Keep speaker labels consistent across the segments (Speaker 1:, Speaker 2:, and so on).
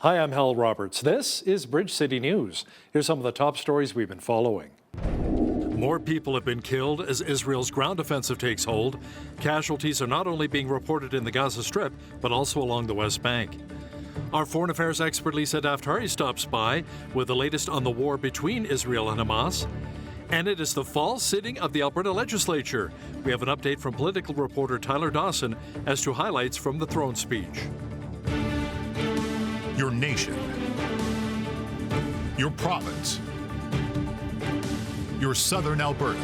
Speaker 1: Hi, I'm Hal Roberts. This is Bridge City News. Here's some of the top stories we've been following. More people have been killed as Israel's ground offensive takes hold. Casualties are not only being reported in the Gaza Strip, but also along the West Bank. Our foreign affairs expert Lisa Daftari stops by with the latest on the war between Israel and Hamas. And it is the fall sitting of the Alberta legislature. We have an update from political reporter Tyler Dawson as to highlights from the throne speech.
Speaker 2: Your nation, your province, your southern Alberta.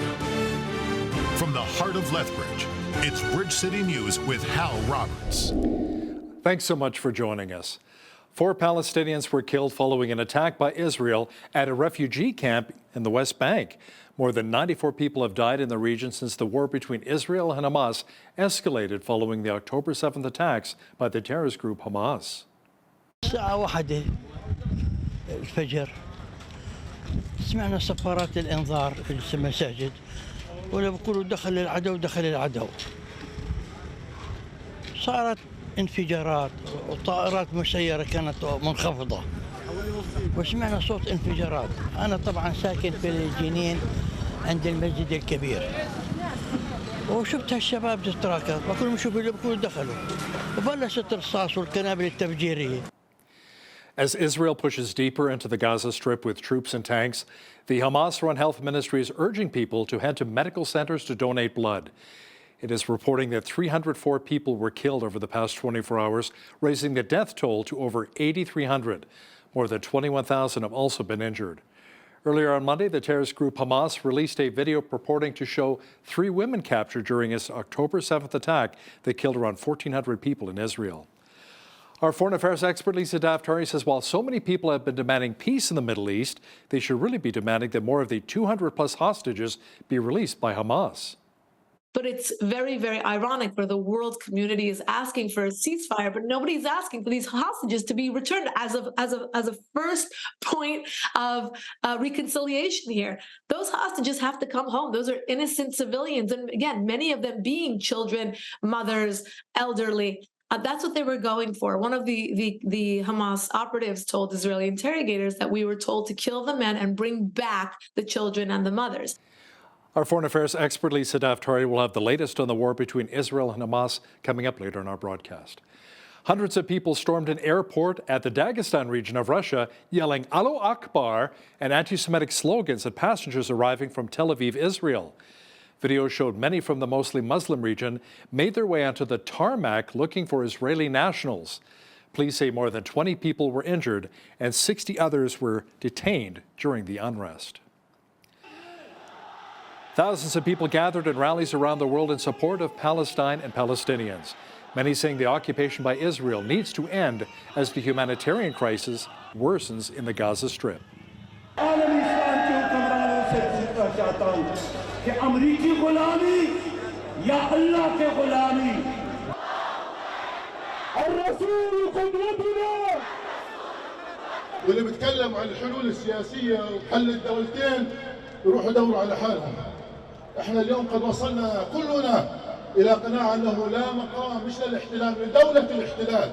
Speaker 2: From the heart of Lethbridge, it's Bridge City News with Hal Roberts.
Speaker 1: Thanks so much for joining us. 4 Palestinians were killed following an attack by Israel at a refugee camp in the West Bank. More than 94 people have died in the region since the war between Israel and Hamas escalated following the October 7th attacks by the terrorist group Hamas.
Speaker 3: الساعة 1 الفجر سمعنا صفارات الإنذار في المساجد ولا بيقولوا دخل العدو صارت انفجارات وطائرات مسيرة كانت منخفضة وسمعنا صوت انفجارات. أنا طبعا ساكن في الجنين عند المسجد الكبير وشفت هالشباب تتراكض بقولوا بيقولوا دخلوا وبلشت الرصاص والقنابل التفجيرية.
Speaker 1: As Israel pushes deeper into the Gaza Strip with troops and tanks, the Hamas-run health ministry is urging people to head to medical centers to donate blood. It is reporting that 304 people were killed over the past 24 hours, raising the death toll to over 8,300. More than 21,000 have also been injured. Earlier on Monday, the terrorist group Hamas released a video purporting to show 3 women captured during its October 7th attack that killed around 1,400 people in Israel. Our foreign affairs expert Lisa Daftari says while so many people have been demanding peace in the Middle East, they should really be demanding that more of the 200-plus hostages be released by Hamas.
Speaker 4: But it's very, very ironic where the world community is asking for a ceasefire, but nobody's asking for these hostages to be returned as a first point of reconciliation here. Those hostages have to come home. Those are innocent civilians, and again, many of them being children, mothers, elderly. That's what they were going for. One of the Hamas operatives told Israeli interrogators that we were told to kill the men and bring back the children and the mothers.
Speaker 1: Our foreign affairs expert Lisa Daftari will have the latest on the war between Israel and Hamas coming up later in our broadcast. Hundreds of people stormed an airport at the Dagestan region of Russia, yelling Allahu Akbar and anti-Semitic slogans at passengers arriving from Tel Aviv, Israel. Videos showed many from the mostly Muslim region made their way onto the tarmac looking for Israeli nationals. Police say more than 20 people were injured and 60 others were detained during the unrest. Thousands of people gathered in rallies around the world in support of Palestine and Palestinians. Many saying the occupation by Israel needs to end as the humanitarian crisis worsens in the Gaza Strip.
Speaker 5: واللي بيتكلم عن الحلول السياسية وحل الدولتين يروحوا يدوروا على حالهم. احنا اليوم قد وصلنا كلنا إلى قناعة أنه لا مقام مش للاحتلال لدولة الاحتلال.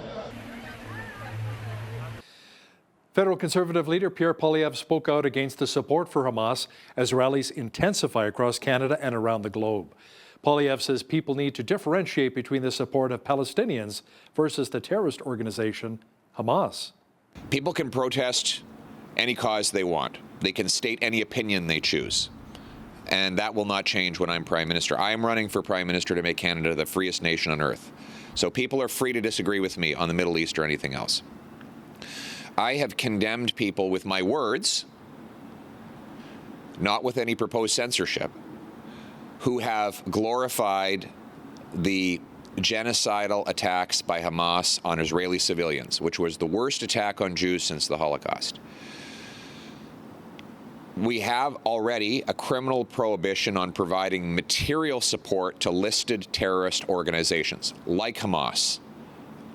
Speaker 1: Federal Conservative leader Pierre Poilievre spoke out against the support for Hamas as rallies intensify across Canada and around the globe. Poilievre says people need to differentiate between the support of Palestinians versus the terrorist organization Hamas.
Speaker 6: People can protest any cause they want. They can state any opinion they choose. And that will not change when I'm Prime Minister. I am running for Prime Minister to make Canada the freest nation on earth. So people are free to disagree with me on the Middle East or anything else. I have condemned people with my words, not with any proposed censorship, who have glorified the genocidal attacks by Hamas on Israeli civilians, which was the worst attack on Jews since the Holocaust. We have already a criminal prohibition on providing material support to listed terrorist organizations like Hamas.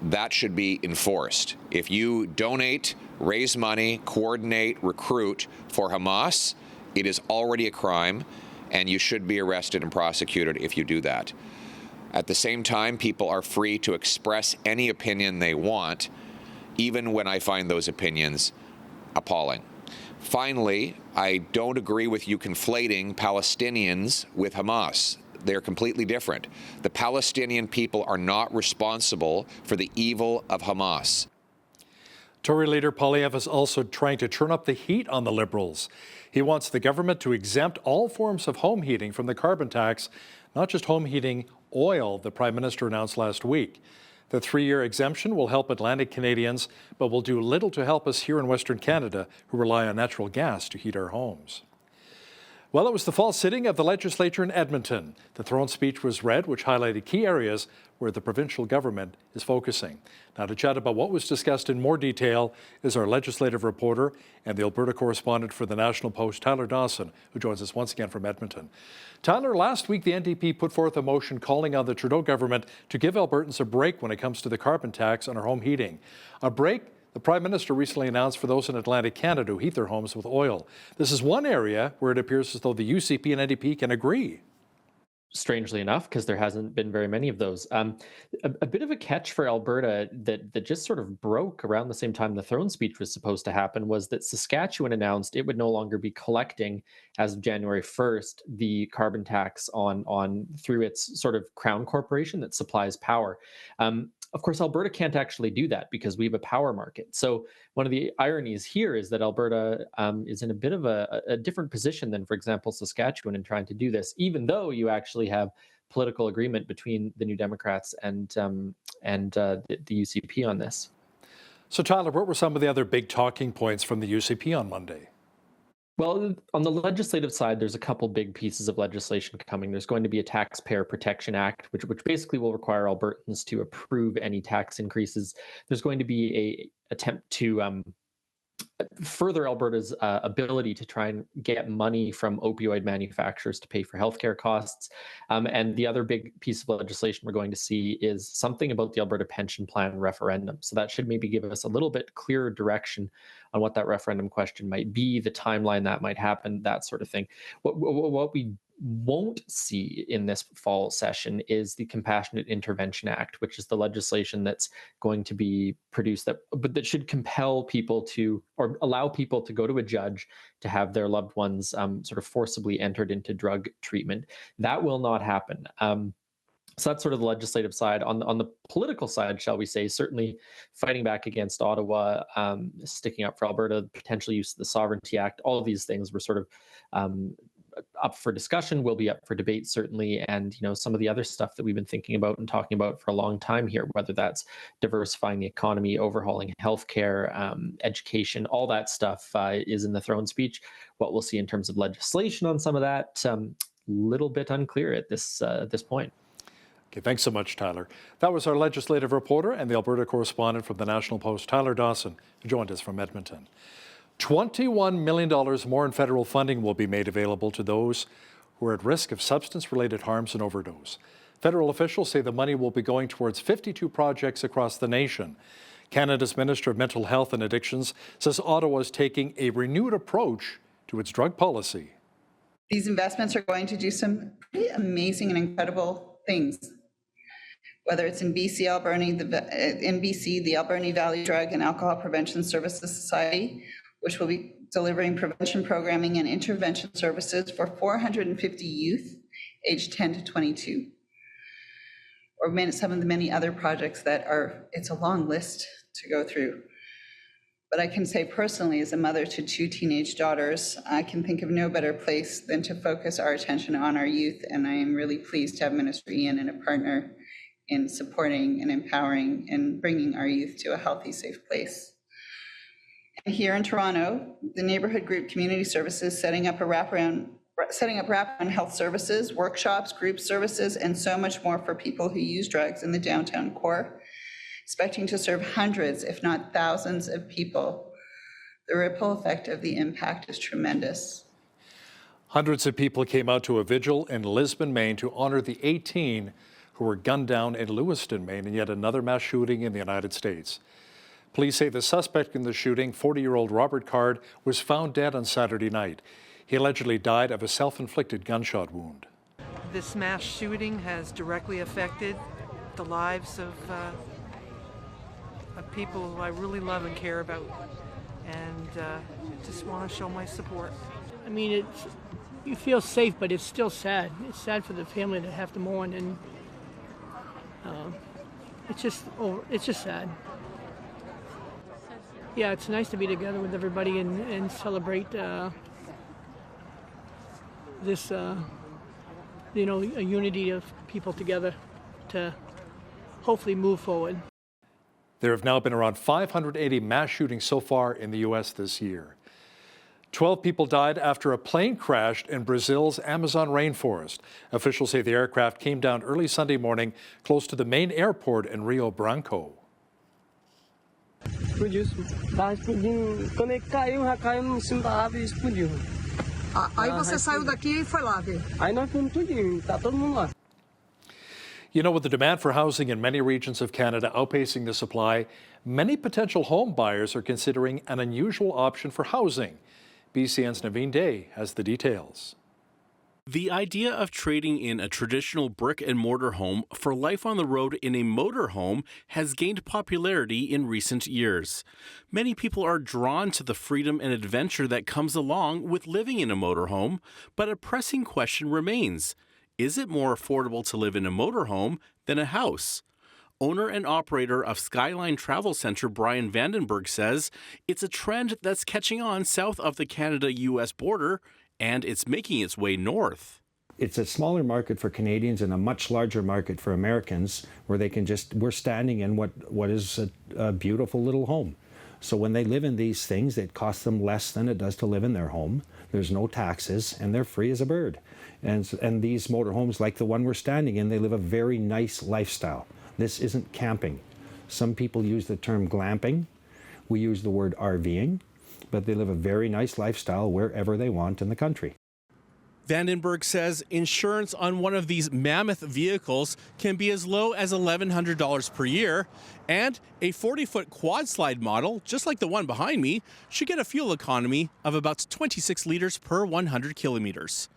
Speaker 6: That should be enforced. If you donate, raise money, coordinate, recruit for Hamas, it is already a crime, and you should be arrested and prosecuted if you do that. At the same time, people are free to express any opinion they want, even when I find those opinions appalling. Finally, I don't agree with you conflating Palestinians with Hamas. They're completely different. The Palestinian people are not responsible for the evil of Hamas.
Speaker 1: Tory leader Poilievre is also trying to turn up the heat on the Liberals. He wants the government to exempt all forms of home heating from the carbon tax, not just home heating oil, the Prime Minister announced last week. The 3-year exemption will help Atlantic Canadians, but will do little to help us here in Western Canada who rely on natural gas to heat our homes. Well, it was the fall sitting of the legislature in Edmonton. The throne speech was read, which highlighted key areas where the provincial government is focusing. Now, to chat about what was discussed in more detail is our legislative reporter and the Alberta correspondent for the National Post, Tyler Dawson, who joins us once again from Edmonton. Tyler, last week the NDP put forth a motion calling on the Trudeau government to give Albertans a break when it comes to the carbon tax on our home heating. A break the Prime Minister recently announced for those in Atlantic Canada who heat their homes with oil. This is one area where it appears as though the UCP and NDP can agree.
Speaker 7: Strangely enough, because there hasn't been very many of those. A bit of a catch for Alberta that just sort of broke around the same time the throne speech was supposed to happen was that Saskatchewan announced it would no longer be collecting, as of January 1st, the carbon tax on through its sort of crown corporation that supplies power. Of course, Alberta can't actually do that because we have a power market. So one of the ironies here is that Alberta is in a bit of a different position than, for example, Saskatchewan in trying to do this, even though you actually have political agreement between the New Democrats and the UCP on this.
Speaker 1: So, Tyler, what were some of the other big talking points from the UCP on Monday?
Speaker 7: Well, on the legislative side, there's a couple big pieces of legislation coming. There's going to be a Taxpayer Protection Act, which basically will require Albertans to approve any tax increases. There's going to be a attempt to further Alberta's ability to try and get money from opioid manufacturers to pay for healthcare costs. And the other big piece of legislation we're going to see is something about the Alberta Pension Plan referendum. So that should maybe give us a little bit clearer direction on what that referendum question might be, the timeline that might happen, that sort of thing. What we won't see in this fall session is the Compassionate Intervention Act, which is the legislation that's going to be produced that should compel people to, or allow people to go to a judge to have their loved ones sort of forcibly entered into drug treatment. That will not happen. So that's sort of the legislative side. On the political side, shall we say, certainly fighting back against Ottawa, sticking up for Alberta, potential use of the Sovereignty Act, all of these things were sort of up for discussion, will be up for debate, certainly. And, some of the other stuff that we've been thinking about and talking about for a long time here, whether that's diversifying the economy, overhauling healthcare, education, all that stuff is in the throne speech. What we'll see in terms of legislation on some of that, little bit unclear at this point.
Speaker 1: Okay, thanks so much, Tyler. That was our legislative reporter and the Alberta correspondent from the National Post, Tyler Dawson, who joined us from Edmonton. $21 million more in federal funding will be made available to those who are at risk of substance-related harms and overdose. Federal officials say the money will be going towards 52 projects across the nation. Canada's Minister of Mental Health and Addictions says Ottawa is taking a renewed approach to its drug policy.
Speaker 8: These investments are going to do some pretty amazing and incredible things. Whether it's in BC, the Alberni Valley Drug and Alcohol Prevention Services Society, which will be delivering prevention programming and intervention services for 450 youth aged 10 to 22. Or some of the many other projects it's a long list to go through. But I can say personally, as a mother to 2 teenage daughters, I can think of no better place than to focus our attention on our youth. And I am really pleased to have Minister Ian and a partner in supporting and empowering and bringing our youth to a healthy, safe place. And here in Toronto, the neighborhood group community services setting up wraparound health services, workshops, group services, and so much more for people who use drugs in the downtown core, expecting to serve hundreds, if not thousands of people. The ripple effect of the impact is tremendous.
Speaker 1: Hundreds of people came out to a vigil in Lisbon, Maine to honor the 18 who were gunned down in Lewiston, Maine, in yet another mass shooting in the United States. Police say the suspect in the shooting, 40-year-old Robert Card, was found dead on Saturday night. He allegedly died of a self-inflicted gunshot wound.
Speaker 9: This mass shooting has directly affected the lives of of people who I really love and care about, and just want to show my support.
Speaker 10: I mean, you feel safe, but it's still sad. It's sad for the family to have to mourn, and it's just sad. Yeah, it's nice to be together with everybody and celebrate this, a unity of people together to hopefully move forward.
Speaker 1: There have now been around 580 mass shootings so far in the U.S. this year. 12 people died after a plane crashed in Brazil's Amazon rainforest. Officials say the aircraft came down early Sunday morning close to the main airport in Rio Branco.
Speaker 11: Aí você saiu daqui e foi lá ver. Aí nós fomos tudinho, tá todo mundo lá.
Speaker 1: You know, with the demand for housing in many regions of Canada outpacing the supply, many potential home buyers are considering an unusual option for housing. BCN's Naveen Day has the details.
Speaker 12: The idea of trading in a traditional brick and mortar home for life on the road in a motor home has gained popularity in recent years. Many people are drawn to the freedom and adventure that comes along with living in a motorhome, but a pressing question remains. Is it more affordable to live in a motorhome than a house? Owner and operator of Skyline Travel Center, Brian Vandenberg, says it's a trend that's catching on south of the Canada-US border, and it's making its way north.
Speaker 13: It's a smaller market for Canadians and a much larger market for Americans, where we're standing in what is a beautiful little home. So when they live in these things, it costs them less than it does to live in their home. There's no taxes, and they're free as a bird. And these motorhomes, like the one we're standing in, they live a very nice lifestyle. This isn't camping. Some people use the term glamping. We use the word RVing, but they live a very nice lifestyle wherever they want in the country.
Speaker 12: Vandenberg says insurance on one of these mammoth vehicles can be as low as $1,100 per year, and a 40-foot quad slide model, just like the one behind me, should get a fuel economy of about 26 liters per 100 kilometers.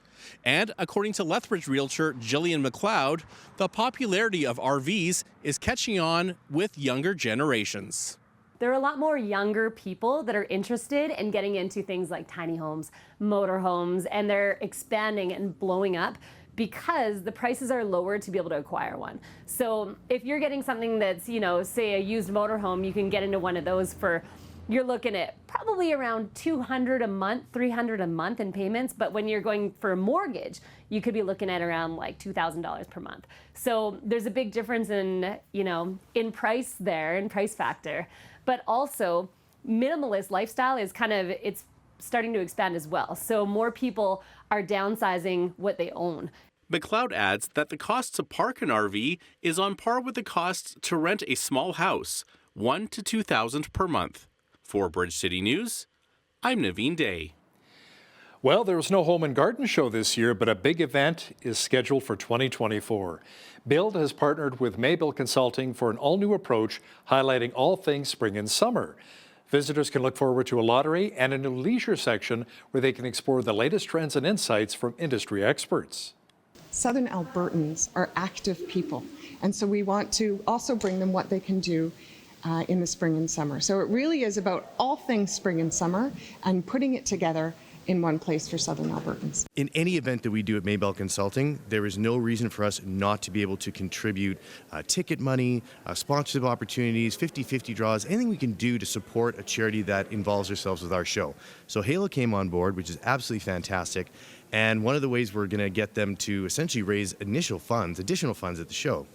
Speaker 12: And according to Lethbridge realtor Jillian McLeod, the popularity of RVs is catching on with younger generations.
Speaker 14: There are a lot more younger people that are interested in getting into things like tiny homes, motorhomes, and they're expanding and blowing up because the prices are lower to be able to acquire one. So if you're getting something that's, say a used motorhome, you can get into one of those for, you're looking at probably around $200 a month, $300 a month in payments. But when you're going for a mortgage, you could be looking at around like $2,000 per month. So there's a big difference in, in price there, in price factor. But also, minimalist lifestyle is it's starting to expand as well. So more people are downsizing what they own.
Speaker 12: McLeod adds that the cost to park an RV is on par with the cost to rent a small house, $1,000 to $2,000 per month. For Bridge City News, I'm Naveen Day.
Speaker 1: Well, there was no home and garden show this year, but a big event is scheduled for 2024. Build has partnered with Maybill Consulting for an all-new approach highlighting all things spring and summer. Visitors can look forward to a lottery and a new leisure section where they can explore the latest trends and insights from industry experts.
Speaker 15: Southern Albertans are active people, and so we want to also bring them what they can do in the spring and summer. So it really is about all things spring and summer and putting it together in one place for Southern Albertans.
Speaker 16: In any event that we do at Maybill Consulting, there is no reason for us not to be able to contribute ticket money, sponsorship opportunities, 50-50 draws, anything we can do to support a charity that involves ourselves with our show. So HALA came on board, which is absolutely fantastic, and one of the ways we're going to get them to essentially raise additional funds at the show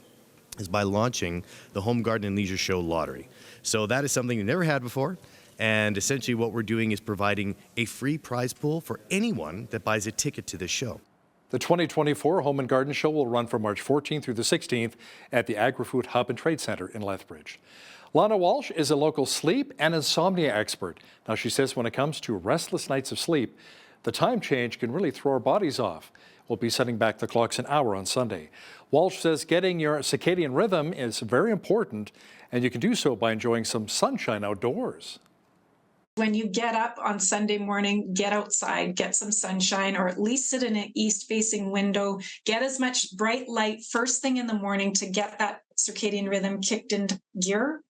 Speaker 16: is by launching the Home Garden and Leisure Show Lottery. So that is something we've never had before. And essentially what we're doing is providing a free prize pool for anyone that buys a ticket to this show.
Speaker 1: The 2024 Home and Garden Show will run from March 14th through the 16th at the Agri-Food Hub and Trade Center in Lethbridge. Lana Walsh is a local sleep and insomnia expert. Now, she says when it comes to restless nights of sleep, the time change can really throw our bodies off. We'll be setting back the clocks an hour on Sunday. Walsh says getting your circadian rhythm is very important, and you can do so by enjoying some sunshine outdoors.
Speaker 17: When you get up on Sunday morning, get outside, get some sunshine, or at least sit in an east-facing window, get as much bright light first thing in the morning to get that circadian rhythm kicked into gear.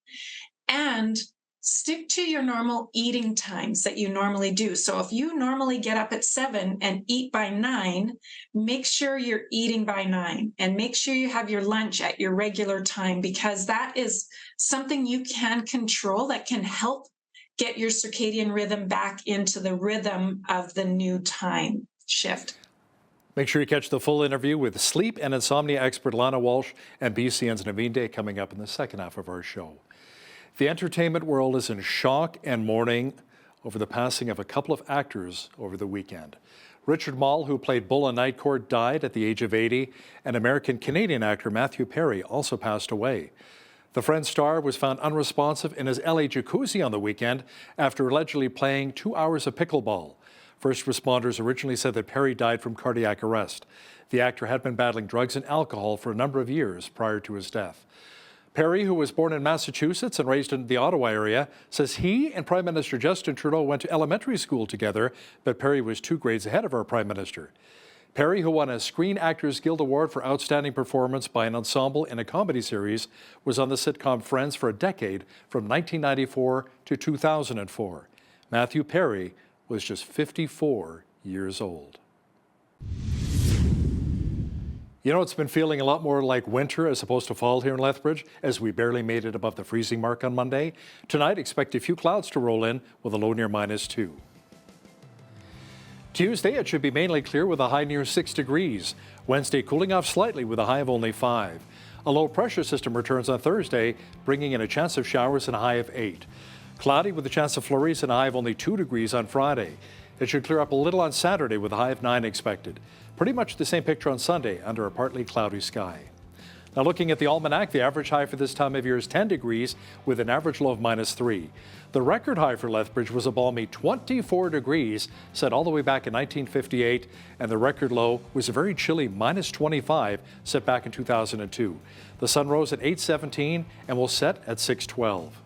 Speaker 17: and stick to your normal eating times that you normally do. So if you normally get up at 7 and eat by 9, make sure you're eating by 9 and make sure you have your lunch at your regular time, because that is something you can control that can help get your circadian rhythm back into the rhythm of the new time shift.
Speaker 1: Make sure you catch the full interview with sleep and insomnia expert Lana Walsh and BCN's Naveen Day coming up in the second half of our show. The entertainment world is in shock and mourning over the passing of a couple of actors over the weekend. Richard Mall, who played Bull in Night Court, died at the age of 80, and American-Canadian actor Matthew Perry also passed away. The Friends star was found unresponsive in his LA jacuzzi on the weekend after allegedly playing 2 hours of pickleball. First responders originally said that Perry died from cardiac arrest. The actor had been battling drugs and alcohol for a number of years prior to his death. Perry, who was born in Massachusetts and raised in the Ottawa area, says he and Prime Minister Justin Trudeau went to elementary school together, but Perry was 2 grades ahead of our Prime Minister. Perry, who won a Screen Actors Guild Award for Outstanding Performance by an Ensemble in a Comedy Series, was on the sitcom Friends for a decade from 1994 to 2004. Matthew Perry was just 54 years old. You know, it's been feeling a lot more like winter as opposed to fall here in Lethbridge, as we barely made it above the freezing mark on Monday. Tonight, expect a few clouds to roll in with a low near -2. Tuesday, it should be mainly clear with a high near 6 degrees. Wednesday, cooling off slightly with a high of only 5. A low pressure system returns on Thursday, bringing in a chance of showers and a high of 8. Cloudy with a chance of flurries and a high of only 2 degrees on Friday. It should clear up a little on Saturday with a high of 9 expected. Pretty much the same picture on Sunday under a partly cloudy sky. Now looking at the almanac, the average high for this time of year is 10 degrees with an average low of -3. The record high for Lethbridge was a balmy 24 degrees, set all the way back in 1958, and the record low was a very chilly -25, set back in 2002. The sun rose at 8:17 and will set at 6:12.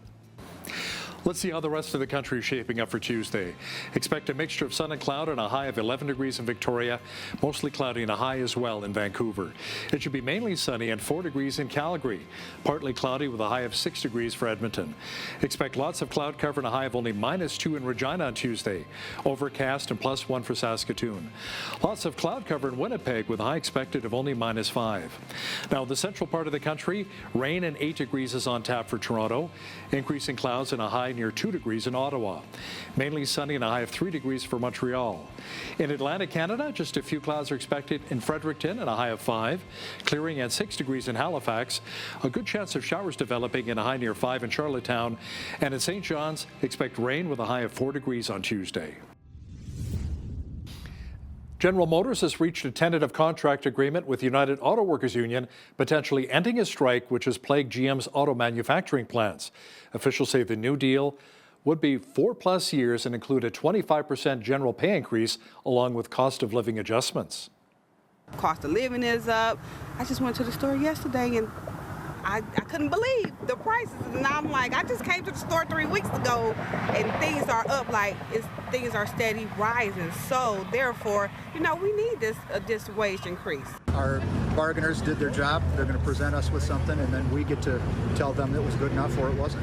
Speaker 1: Let's see how the rest of the country is shaping up for Tuesday. Expect a mixture of sun and cloud and a high of 11 degrees in Victoria, mostly cloudy and a high as well in Vancouver. It should be mainly sunny and 4 degrees in Calgary, partly cloudy with a high of 6 degrees for Edmonton. Expect lots of cloud cover and a high of only -2 in Regina on Tuesday, overcast and +1 for Saskatoon. Lots of cloud cover in Winnipeg with a high expected of only -5. Now, the central part of the country, rain and 8 degrees is on tap for Toronto, increasing clouds and a high near 2 degrees in Ottawa. Mainly sunny and a high of 3 degrees for Montreal. In Atlantic Canada, just a few clouds are expected in Fredericton and a high of 5. Clearing at 6 degrees in Halifax. A good chance of showers developing and a high near 5 in Charlottetown. And in St. John's, expect rain with a high of 4 degrees on Tuesday. General Motors has reached a tentative contract agreement with United Auto Workers Union, potentially ending a strike which has plagued GM's auto manufacturing plants. Officials say the new deal would be 4+ years and include a 25% general pay increase along with cost of living adjustments.
Speaker 18: Cost of living is up. I just went to the store yesterday and I couldn't believe the prices. And I'm like, I just came to the store 3 weeks ago and things are up, like things are steady rising. So therefore, you know, we need this wage increase.
Speaker 19: Our bargainers did their job. They're going to present us with something and then we get to tell them it was good enough or it wasn't.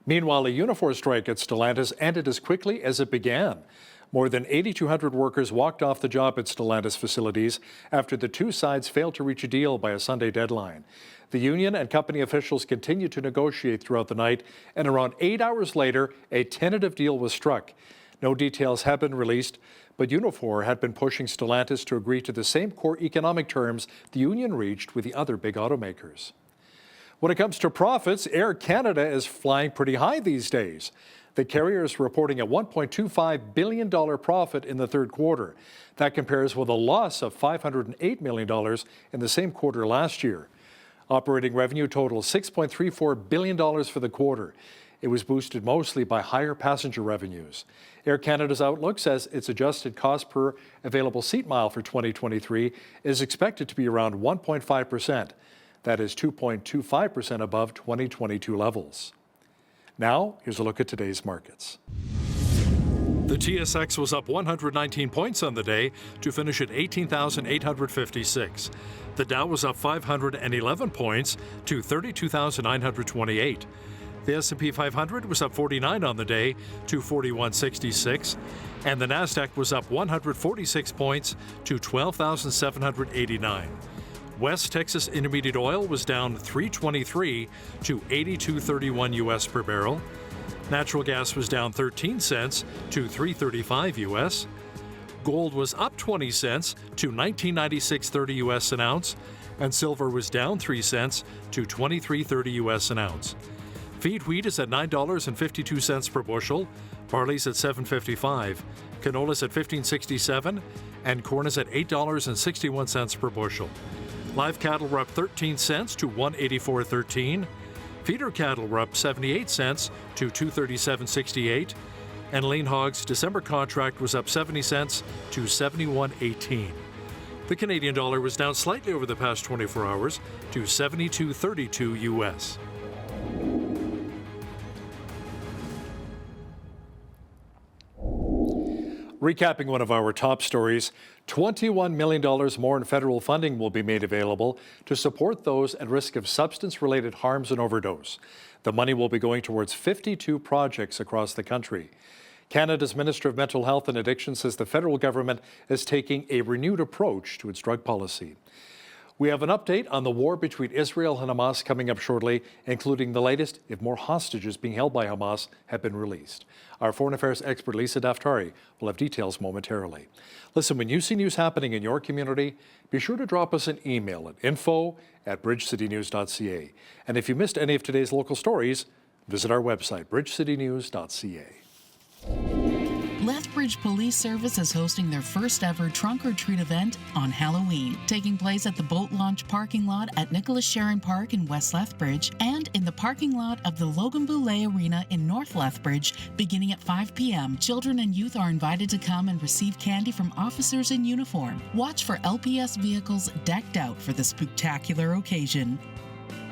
Speaker 1: Meanwhile, a Unifor strike at Stellantis ended as quickly as it began. More than 8,200 workers walked off the job at Stellantis facilities after the two sides failed to reach a deal by a Sunday deadline. The union and company officials continued to negotiate throughout the night, and around 8 hours later, a tentative deal was struck. No details have been released, but Unifor had been pushing Stellantis to agree to the same core economic terms the union reached with the other big automakers. When it comes to profits, Air Canada is flying pretty high these days. The carrier is reporting a $1.25 billion profit in the third quarter. That compares with a loss of $508 million in the same quarter last year. Operating revenue totaled $6.34 billion for the quarter. It was boosted mostly by higher passenger revenues. Air Canada's outlook says its adjusted cost per available seat mile for 2023 is expected to be around 1.5%. That is 2.25% above 2022 levels. Now, here's a look at today's markets. The TSX was up 119 points on the day to finish at 18,856. The Dow was up 511 points to 32,928. The S&P 500 was up 49 on the day to 4166, and the Nasdaq was up 146 points to 12,789. West Texas Intermediate oil was down 323 to 82.31 US per barrel. Natural gas was down 13 cents to 3.35 US. Gold was up 20 cents to 1996.30 US an ounce, and silver was down 3 cents to 23.30 US an ounce. Feed wheat is at $9.52 per bushel, barley's at $7.55, canola's at $15.67, and corn is at $8.61 per bushel. Live cattle were up 13 cents to $184.13. Feeder cattle were up 78 cents to $237.68. And lean hogs' December contract was up 70 cents to $71.18. The Canadian dollar was down slightly over the past 24 hours to 72.32 US. Recapping one of our top stories, $21 million more in federal funding will be made available to support those at risk of substance-related harms and overdose. The money will be going towards 52 projects across the country. Canada's Minister of Mental Health and Addiction says the federal government is taking a renewed approach to its drug policy. We have an update on the war between Israel and Hamas coming up shortly, including the latest if more hostages being held by Hamas have been released. Our foreign affairs expert Lisa Daftari will have details momentarily. Listen, when you see news happening in your community, be sure to drop us an email at info@bridgecitynews.ca. And if you missed any of today's local stories, visit our website, bridgecitynews.ca.
Speaker 20: Lethbridge Police Service is hosting their first ever Trunk or Treat event on Halloween, taking place at the boat launch parking lot at Nicholas Sharon Park in West Lethbridge and in the parking lot of the Logan Boulet Arena in North Lethbridge, beginning at 5 p.m. Children and youth are invited to come and receive candy from officers in uniform. Watch for LPS vehicles decked out for the spectacular occasion.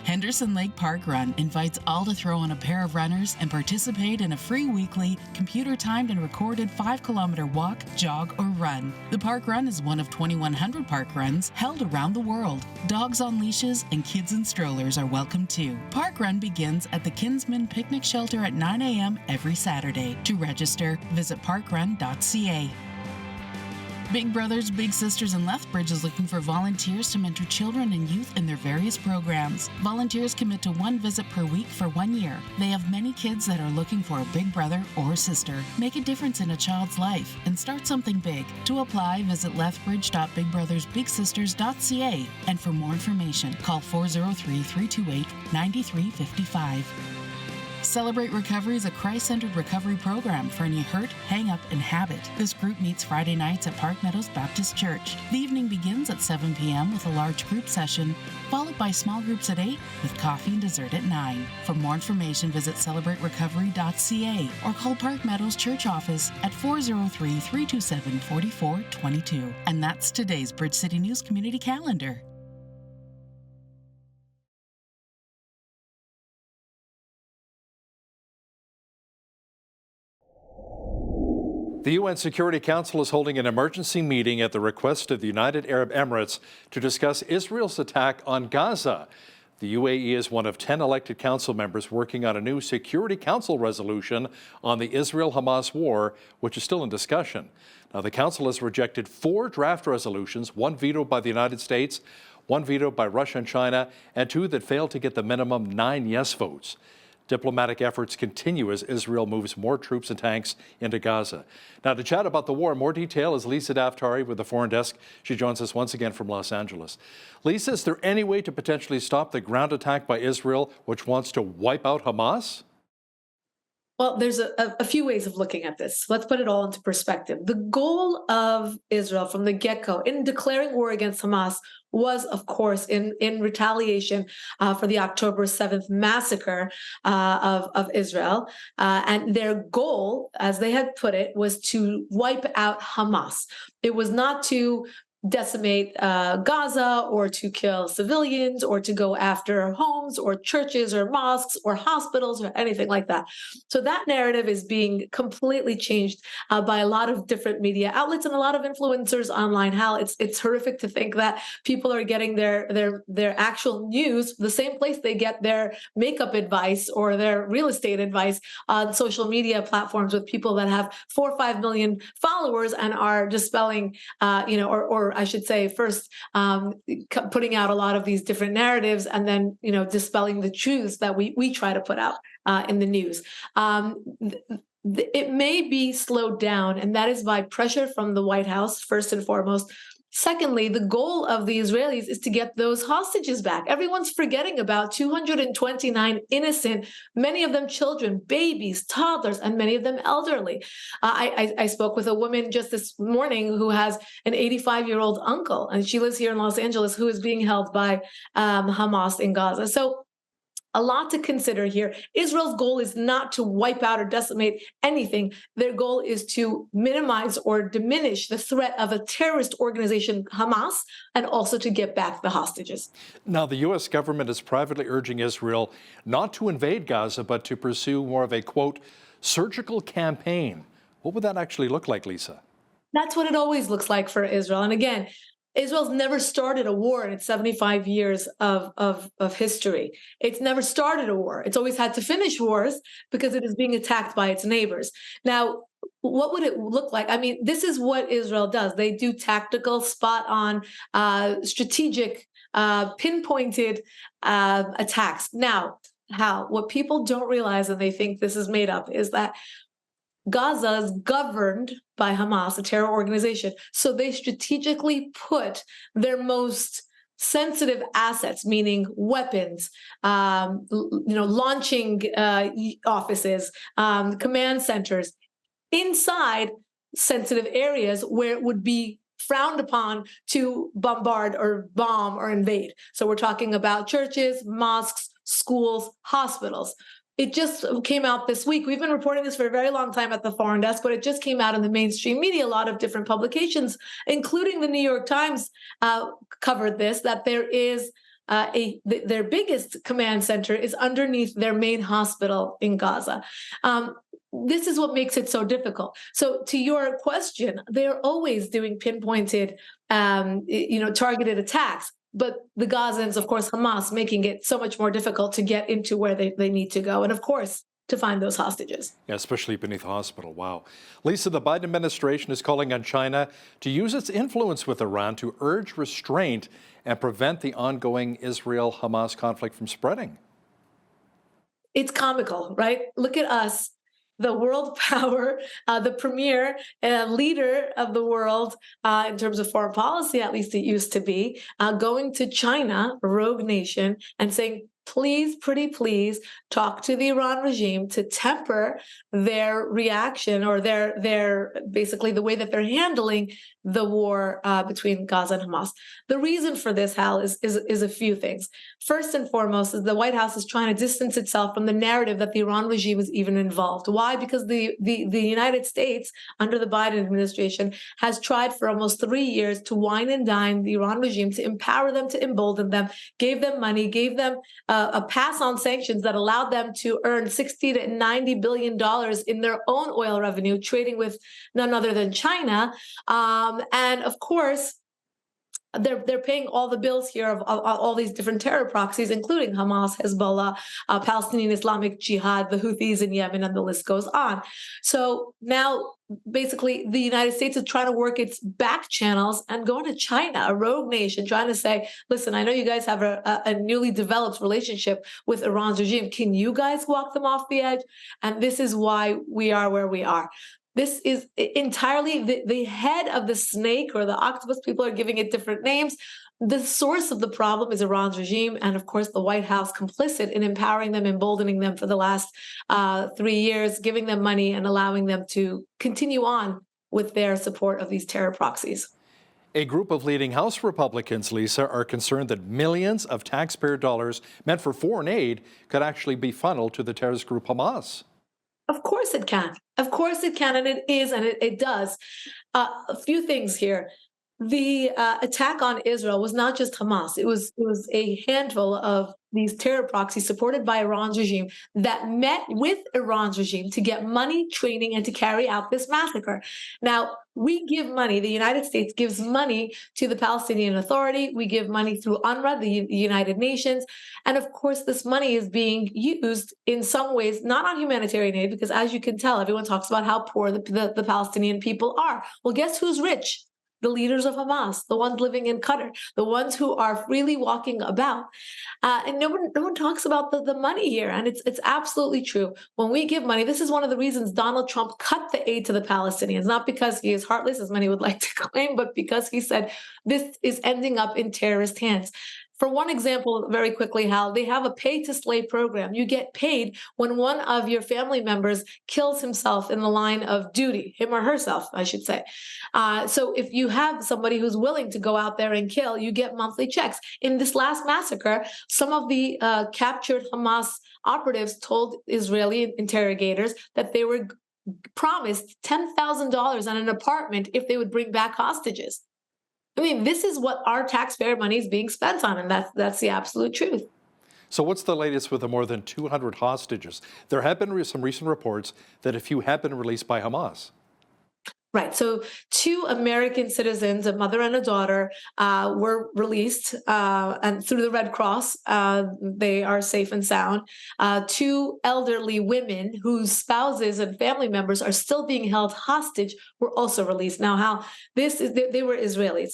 Speaker 20: Henderson Lake Park Run invites all to throw on a pair of runners and participate in a free weekly, computer-timed and recorded 5-kilometer walk, jog, or run. The park run is one of 2,100 park runs held around the world. Dogs on leashes and kids in strollers are welcome too. Park Run begins at the Kinsman Picnic Shelter at 9 a.m. every Saturday. To register, visit parkrun.ca. Big Brothers Big Sisters in Lethbridge is looking for volunteers to mentor children and youth in their various programs. Volunteers commit to 1 visit per week for 1 year. They have many kids that are looking for a big brother or sister. Make a difference in a child's life and start something big. To apply, visit lethbridge.bigbrothersbigsisters.ca. And for more information, call 403-328-9355. Celebrate Recovery is a Christ-centered recovery program for any hurt, hang-up, and habit. This group meets Friday nights at Park Meadows Baptist Church. The evening begins at 7 p.m. with a large group session, followed by small groups at 8 with coffee and dessert at 9. For more information, visit celebraterecovery.ca or call Park Meadows Church office at 403-327-4422. And that's today's Bridge City News Community Calendar.
Speaker 1: The UN Security Council is holding an emergency meeting at the request of the United Arab Emirates to discuss Israel's attack on Gaza. The UAE is one of 10 elected council members working on a new Security Council resolution on the Israel-Hamas war, which is still in discussion. Now, the council has rejected 4 draft resolutions, 1 vetoed by the United States, 1 vetoed by Russia and China, and 2 that failed to get the minimum 9 yes votes. Diplomatic efforts continue as Israel moves more troops and tanks into Gaza. Now, to chat about the war in more detail is Lisa Daftari with the Foreign Desk. She joins us once again from Los Angeles. Lisa, is there any way to potentially stop the ground attack by Israel, which wants to wipe out Hamas?
Speaker 4: Well, there's a few ways of looking at this. Let's put it all into perspective. The goal of Israel from the get-go in declaring war against Hamas was, of course, in retaliation for the October 7th massacre of Israel. And their goal, as they had put it, was to wipe out Hamas. It was not to decimate Gaza or to kill civilians or to go after homes or churches or mosques or hospitals or anything like that. So that narrative is being completely changed by a lot of different media outlets and a lot of influencers online. Hal, it's horrific to think that people are getting their actual news the same place they get their makeup advice or their real estate advice on social media platforms with people that have 4 or 5 million followers and are dispelling, or I should say, first putting out a lot of these different narratives and then, dispelling the truths that we try to put out in the news. It may be slowed down, and that is by pressure from the White House, first and foremost. Secondly, the goal of the Israelis is to get those hostages back. Everyone's forgetting about 229 innocent, many of them children, babies, toddlers, and many of them elderly. I spoke with a woman just this morning who has an 85-year-old uncle, and she lives here in Los Angeles, who is being held by Hamas in Gaza. So a lot to consider here. Israel's goal is not to wipe out or decimate anything. Their goal is to minimize or diminish the threat of a terrorist organization, Hamas, and also to get back the hostages.
Speaker 1: Now, the U.S. government is privately urging Israel not to invade Gaza, but to pursue more of a, quote, surgical campaign. What would that actually look like, Lisa?
Speaker 4: That's what it always looks like for Israel. And again, Israel's never started a war in its 75 years of history. It's never started a war. It's always had to finish wars because it is being attacked by its neighbors. Now, what would it look like? I mean, this is what Israel does. They do tactical, spot-on, strategic, pinpointed attacks. Now, what people don't realize, and they think this is made up, is that Gaza is governed by Hamas, a terror organization. So they strategically put their most sensitive assets, meaning weapons, launching offices, command centers, inside sensitive areas where it would be frowned upon to bombard or bomb or invade. So we're talking about churches, mosques, schools, hospitals. It just came out this week. We've been reporting this for a very long time at the Foreign Desk, but it just came out in the mainstream media. A lot of different publications, including the New York Times, covered this, that there is their biggest command center is underneath their main hospital in Gaza. This is what makes it so difficult. So to your question, they're always doing pinpointed, targeted attacks. But the Gazans, of course, Hamas, making it so much more difficult to get into where they need to go. And of course, to find those hostages.
Speaker 1: Yeah, especially beneath a hospital. Wow. Lisa, the Biden administration is calling on China to use its influence with Iran to urge restraint and prevent the ongoing Israel-Hamas conflict from spreading.
Speaker 4: It's comical, right? Look at us, the world power, the premier leader of the world in terms of foreign policy, at least it used to be, going to China, a rogue nation, and saying, please, pretty please, talk to the Iran regime to temper their reaction or their basically the way that they're handling the war between Gaza and Hamas. The reason for this, Hal, is a few things. First and foremost, is the White House is trying to distance itself from the narrative that the Iran regime is even involved. Why? Because the United States, under the Biden administration, has tried for almost 3 years to wine and dine the Iran regime, to empower them, to embolden them, gave them money, gave them a pass on sanctions that allowed them to earn $60 to $90 billion in their own oil revenue, trading with none other than China. And of course, they're paying all the bills here of all these different terror proxies, including Hamas, Hezbollah, Palestinian Islamic Jihad, the Houthis in Yemen, and the list goes on. So now, basically, the United States is trying to work its back channels and going to China, a rogue nation, trying to say, listen, I know you guys have a newly developed relationship with Iran's regime. Can you guys walk them off the edge? And this is why we are where we are. This is entirely the head of the snake or the octopus. People are giving it different names. The source of the problem is Iran's regime, and of course, the White House complicit in empowering them, emboldening them for the last 3 years, giving them money and allowing them to continue on with their support of these terror proxies.
Speaker 1: A group of leading House Republicans, Lisa, are concerned that millions of taxpayer dollars meant for foreign aid could actually be funneled to the terrorist group Hamas.
Speaker 4: Of course it can. Of course it can, and it is, and it does. A few things here. the attack on Israel was not just Hamas. It was a handful of these terror proxies supported by Iran's regime that met with Iran's regime to get money, training, and to carry out this massacre. Now, we give money, the United States gives money to the Palestinian Authority. We give money through UNRWA, the United Nations. And of course, this money is being used in some ways, not on humanitarian aid, because as you can tell, everyone talks about how poor the Palestinian people are. Well, guess who's rich? The leaders of Hamas, the ones living in Qatar, the ones who are freely walking about. And no one talks about the money here. And it's absolutely true. When we give money, this is one of the reasons Donald Trump cut the aid to the Palestinians, not because he is heartless, as many would like to claim, but because he said this is ending up in terrorist hands. For one example, very quickly, Hal, they have a pay-to-slay program. You get paid when one of your family members kills himself in the line of duty, him or herself, I should say. So if you have somebody who's willing to go out there and kill, you get monthly checks. In this last massacre, some of the captured Hamas operatives told Israeli interrogators that they were promised $10,000 on an apartment if they would bring back hostages. I mean, this is what our taxpayer money is being spent on, and that's the absolute truth.
Speaker 1: So what's the latest with the more than 200 hostages? There have been some recent reports that a few have been released by Hamas.
Speaker 4: Right. So 2 American citizens, a mother and a daughter, were released and through the Red Cross. They are safe and sound. 2 elderly women whose spouses and family members are still being held hostage were also released. Now, how they were Israelis.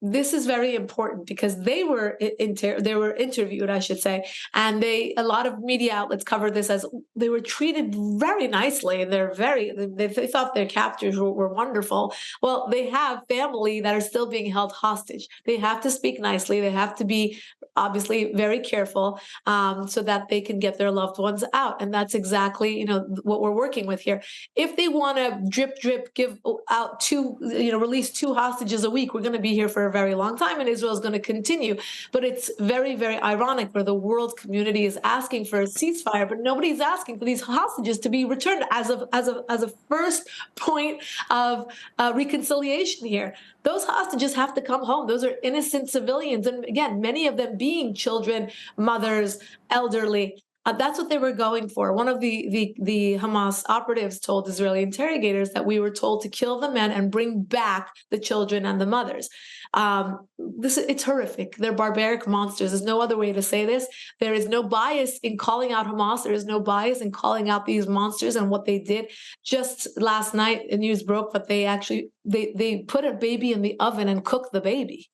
Speaker 4: This is very important because they were interviewed, I should say, and a lot of media outlets covered this as they were treated very nicely. They thought their captors were wonderful. Well, they have family that are still being held hostage. They have to speak nicely. They have to be obviously very careful so that they can get their loved ones out. And that's exactly what we're working with here. If they want to drip give out release 2 hostages a week, we're going to be here for a very long time, and Israel is going to continue. But it's very, very ironic where the world community is asking for a ceasefire, but nobody's asking for these hostages to be returned as a first point of reconciliation here. Those hostages have to come home. Those are innocent civilians, and again, many of them being children, mothers, elderly. That's what they were going for. One of the Hamas operatives told Israeli interrogators that we were told to kill the men and bring back the children and the mothers. It's horrific. They're barbaric monsters. There's no other way to say this. There is no bias in calling out Hamas. There is no bias in calling out these monsters and what they did. Just last night, the news broke that they put a baby in the oven and cooked the baby.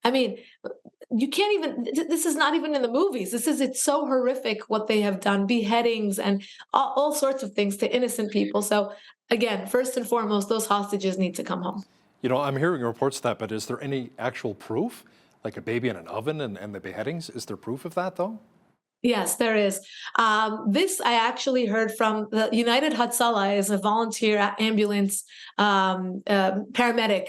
Speaker 4: I mean, you can't even, this is not even in the movies. It's so horrific what they have done, beheadings and all sorts of things to innocent people. So again, first and foremost, those hostages need to come home.
Speaker 1: I'm hearing reports of that, but is there any actual proof? Like a baby in an oven and the beheadings? Is there proof of that though?
Speaker 4: Yes, there is. This I actually heard from the United Hatzalah, is a volunteer ambulance paramedic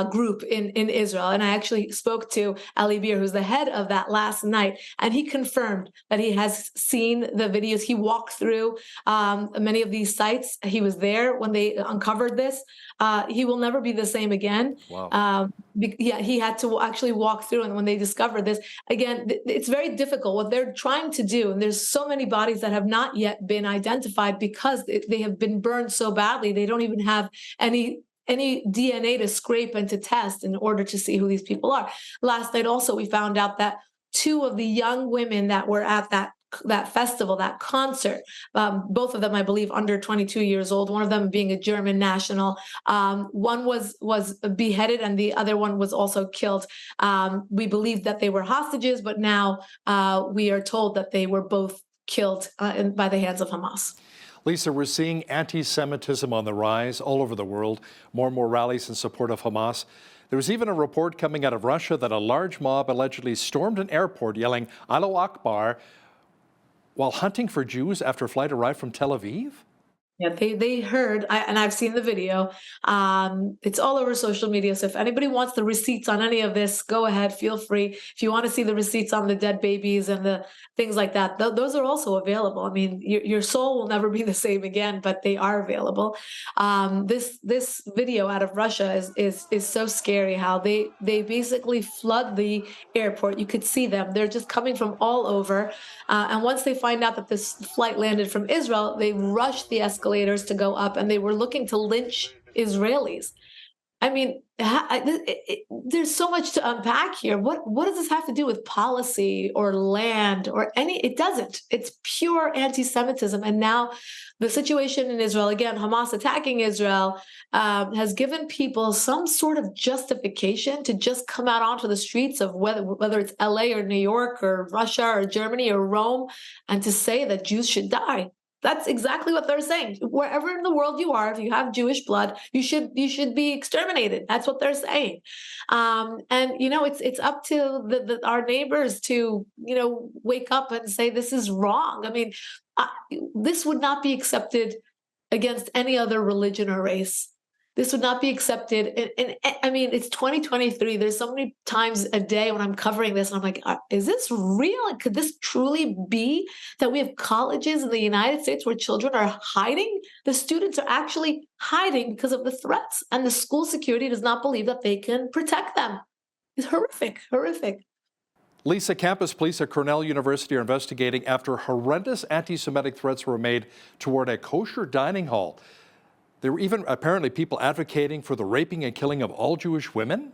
Speaker 4: group in Israel. And I actually spoke to Ali Bir, who's the head of that last night, and he confirmed that he has seen the videos. He walked through many of these sites. He was there when they uncovered this. He will never be the same again.
Speaker 1: Wow.
Speaker 4: He had to actually walk through, and when they discovered this, again, it's very difficult what they're trying to do. And there's so many bodies that have not yet been identified because they have been burned so badly. They don't even have any DNA to scrape and to test in order to see who these people are. Last night also, we found out that 2 of the young women that were at that festival, that concert, both of them, I believe, under 22 years old, one of them being a German national, one was beheaded and the other one was also killed. We believe that they were hostages, but now we are told that they were both killed by the hands of Hamas.
Speaker 1: Lisa, we're seeing anti-Semitism on the rise all over the world, more and more rallies in support of Hamas. There was even a report coming out of Russia that a large mob allegedly stormed an airport yelling Allahu Akbar while hunting for Jews after a flight arrived from Tel Aviv.
Speaker 4: Yeah, they heard, and I've seen the video. It's all over social media. So if anybody wants the receipts on any of this, go ahead, feel free. If you want to see the receipts on the dead babies and the things like that, those are also available. I mean, your soul will never be the same again, but they are available. This video out of Russia is so scary. How they basically flood the airport. You could see them. They're just coming from all over. And once they find out that this flight landed from Israel, they rushed the escalators to go up, and they were looking to lynch Israelis. I mean, there's so much to unpack here. What does this have to do with policy or land or any? It doesn't. It's pure anti-Semitism. And now the situation in Israel, again, Hamas attacking Israel, has given people some sort of justification to just come out onto the streets of whether it's LA or New York or Russia or Germany or Rome, and to say that Jews should die. That's exactly what they're saying. Wherever in the world you are, if you have Jewish blood, you should be exterminated. That's what they're saying. And it's up to our neighbors to wake up and say this is wrong. I mean, this would not be accepted against any other religion or race. This would not be accepted. And I mean, it's 2023. There's so many times a day when I'm covering this, and I'm like, is this real? Could this truly be that we have colleges in the United States where children are hiding? The students are actually hiding because of the threats, and the school security does not believe that they can protect them. It's horrific, horrific.
Speaker 1: Lisa, campus police at Cornell University are investigating after horrendous anti-Semitic threats were made toward a kosher dining hall. There were even apparently people advocating for the raping and killing of all Jewish women.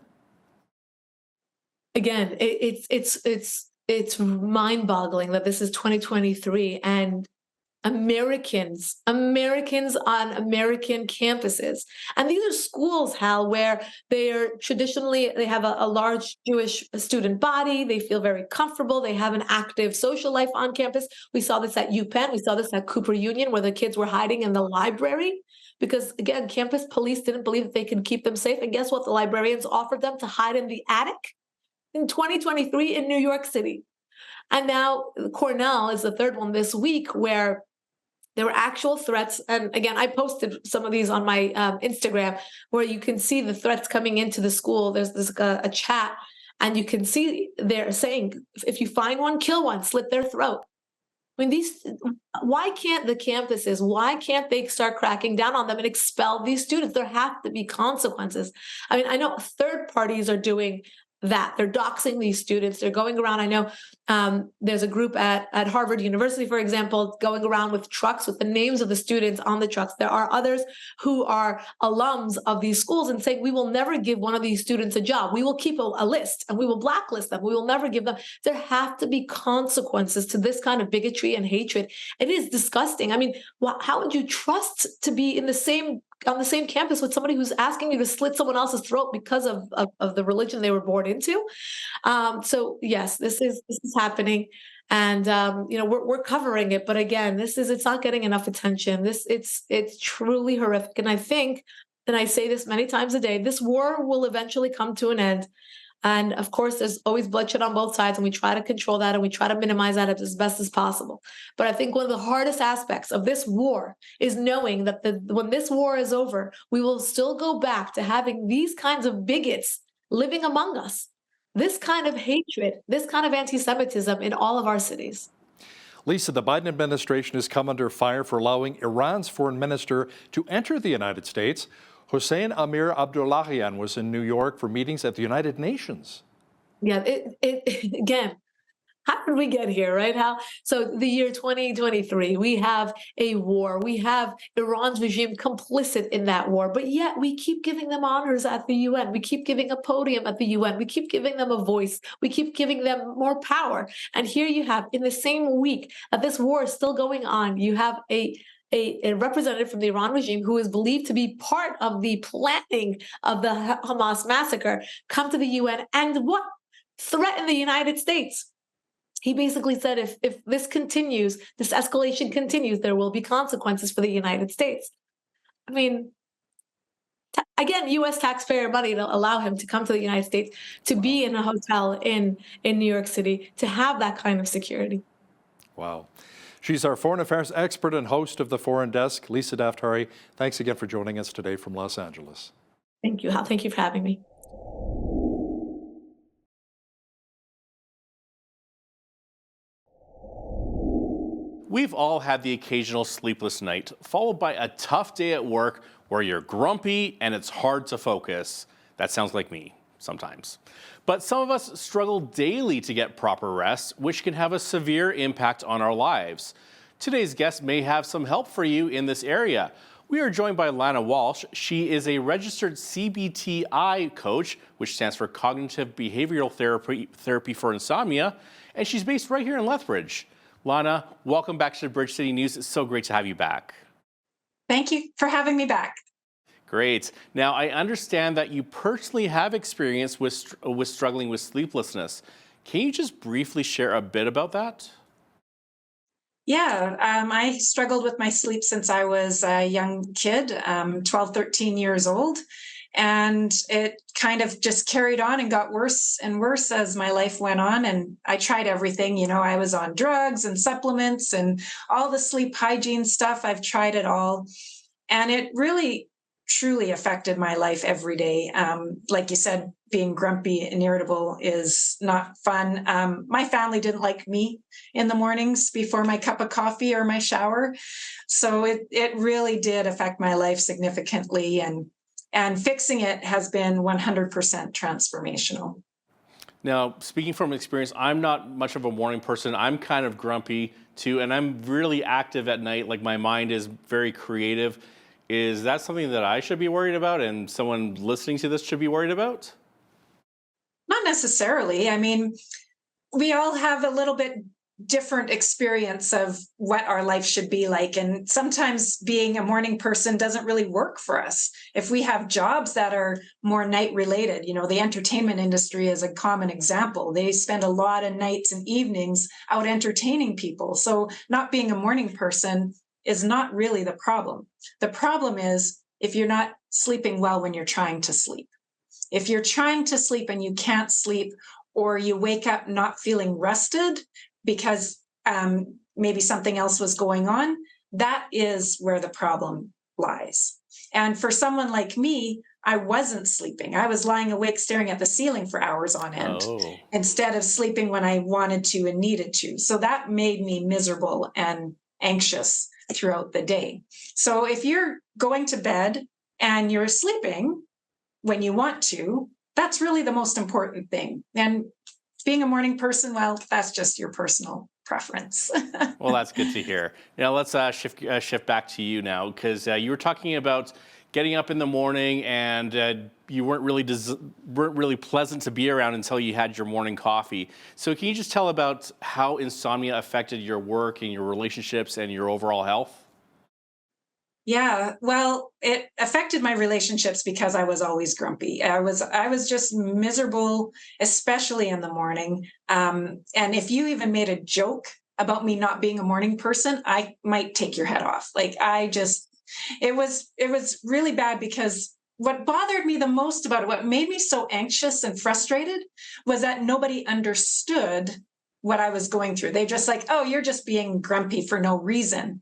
Speaker 4: Again, it's mind-boggling that this is 2023 and Americans on American campuses. And these are schools, Hal, where they have a large Jewish student body. They feel very comfortable. They have an active social life on campus. We saw this at UPenn. We saw this at Cooper Union, where the kids were hiding in the library because, again, campus police didn't believe that they could keep them safe. And guess what? The librarians offered them to hide in the attic in 2023 in New York City. And now Cornell is the third one this week where there were actual threats. And again, I posted some of these on my Instagram where you can see the threats coming into the school. There's this a chat, and you can see they're saying, if you find one, kill one, slit their throat. I mean, why can't the campuses, why can't they start cracking down on them and expel these students? There have to be consequences. I mean, I know third parties are doing that. They're doxing these students. They're going around. I know there's a group at Harvard University, for example, going around with trucks with the names of the students on the trucks. There are others who are alums of these schools and saying, we will never give one of these students a job. We will keep a list and we will blacklist them. We will never give them. There have to be consequences to this kind of bigotry and hatred. It is disgusting. I mean, how would you trust to be on the same campus with somebody who's asking you to slit someone else's throat because of the religion they were born into? So yes, this is happening, and we're covering it. But again, it's not getting enough attention. It's truly horrific, and I think, and I say this many times a day, this war will eventually come to an end. And of course, there's always bloodshed on both sides, and we try to control that and we try to minimize that as best as possible. But I think one of the hardest aspects of this war is knowing that when this war is over, we will still go back to having these kinds of bigots living among us, this kind of hatred, this kind of anti-Semitism in all of our cities.
Speaker 1: Lisa, the Biden administration has come under fire for allowing Iran's foreign minister to enter the United States. Hossein Amir Abdullahian was in New York for meetings at the United Nations.
Speaker 4: Yeah, again, how did we get here, right? So the year 2023, we have a war. We have Iran's regime complicit in that war, but yet we keep giving them honors at the UN. We keep giving a podium at the UN. We keep giving them a voice. We keep giving them more power. And here you have, in the same week that this war is still going on, you have a representative from the Iran regime who is believed to be part of the planning of the Hamas massacre come to the UN and what? Threaten the United States. He basically said if this continues, this escalation continues, there will be consequences for the United States. I mean, again, U.S. taxpayer money to allow him to come to the United States, to be in a hotel in New York City, to have that kind of security.
Speaker 1: Wow. She's our foreign affairs expert and host of the Foreign Desk. Lisa Daftari, thanks again for joining us today from Los Angeles.
Speaker 4: Thank you. Thank you for having me.
Speaker 12: We've all had the occasional sleepless night, followed by a tough day at work where you're grumpy and it's hard to focus. That sounds like me sometimes. But some of us struggle daily to get proper rest, which can have a severe impact on our lives. Today's guest may have some help for you in this area. We are joined by Lana Walsh. She is a registered CBTI coach, which stands for Cognitive Behavioral Therapy for Insomnia, and she's based right here in Lethbridge. Lana, welcome back to the Bridge City News. It's so great to have you back.
Speaker 17: Thank you for having me back.
Speaker 12: Great. Now, I understand that you personally have experience with struggling with sleeplessness. Can you just briefly share a bit about that?
Speaker 17: Yeah, I struggled with my sleep since I was a young kid, 12, 13 years old. And it kind of just carried on and got worse and worse as my life went on. And I tried everything, you know, I was on drugs and supplements and all the sleep hygiene stuff. I've tried it all. And it really, truly affected my life every day. Like you said, being grumpy and irritable is not fun. My family didn't like me in the mornings before my cup of coffee or my shower. So it really did affect my life significantly. And fixing it has been 100% transformational.
Speaker 12: Now, speaking from experience, I'm not much of a morning person. I'm kind of grumpy too, and I'm really active at night. Like my mind is very creative. Is that something that I should be worried about and someone listening to this should be worried about?
Speaker 17: Not necessarily. I mean, we all have a little bit different experience of what our life should be like. And sometimes being a morning person doesn't really work for us. If we have jobs that are more night related, you know, the entertainment industry is a common example. They spend a lot of nights and evenings out entertaining people. So not being a morning person is not really the problem. The problem is if you're not sleeping well when you're trying to sleep. If you're trying to sleep and you can't sleep, or you wake up not feeling rested because maybe something else was going on, that is where the problem lies. And for someone like me, I wasn't sleeping. I was lying awake staring at the ceiling for hours on end instead of sleeping when I wanted to and needed to. So that made me miserable and anxious throughout the day. So if you're going to bed and you're sleeping when you want to, that's really the most important thing. And being a morning person, well, that's just your personal preference.
Speaker 12: Well, that's good to hear. Now let's shift back to you now, because you were talking about getting up in the morning and you weren't really pleasant to be around until you had your morning coffee. So can you just tell about how insomnia affected your work and your relationships and your overall health?
Speaker 17: Yeah, well, it affected my relationships because I was always grumpy. I was just miserable, especially in the morning. And if you even made a joke about me not being a morning person, I might take your head off. Like it was really bad because what bothered me the most about it, what made me so anxious and frustrated, was that nobody understood what I was going through. They just like, oh, you're just being grumpy for no reason.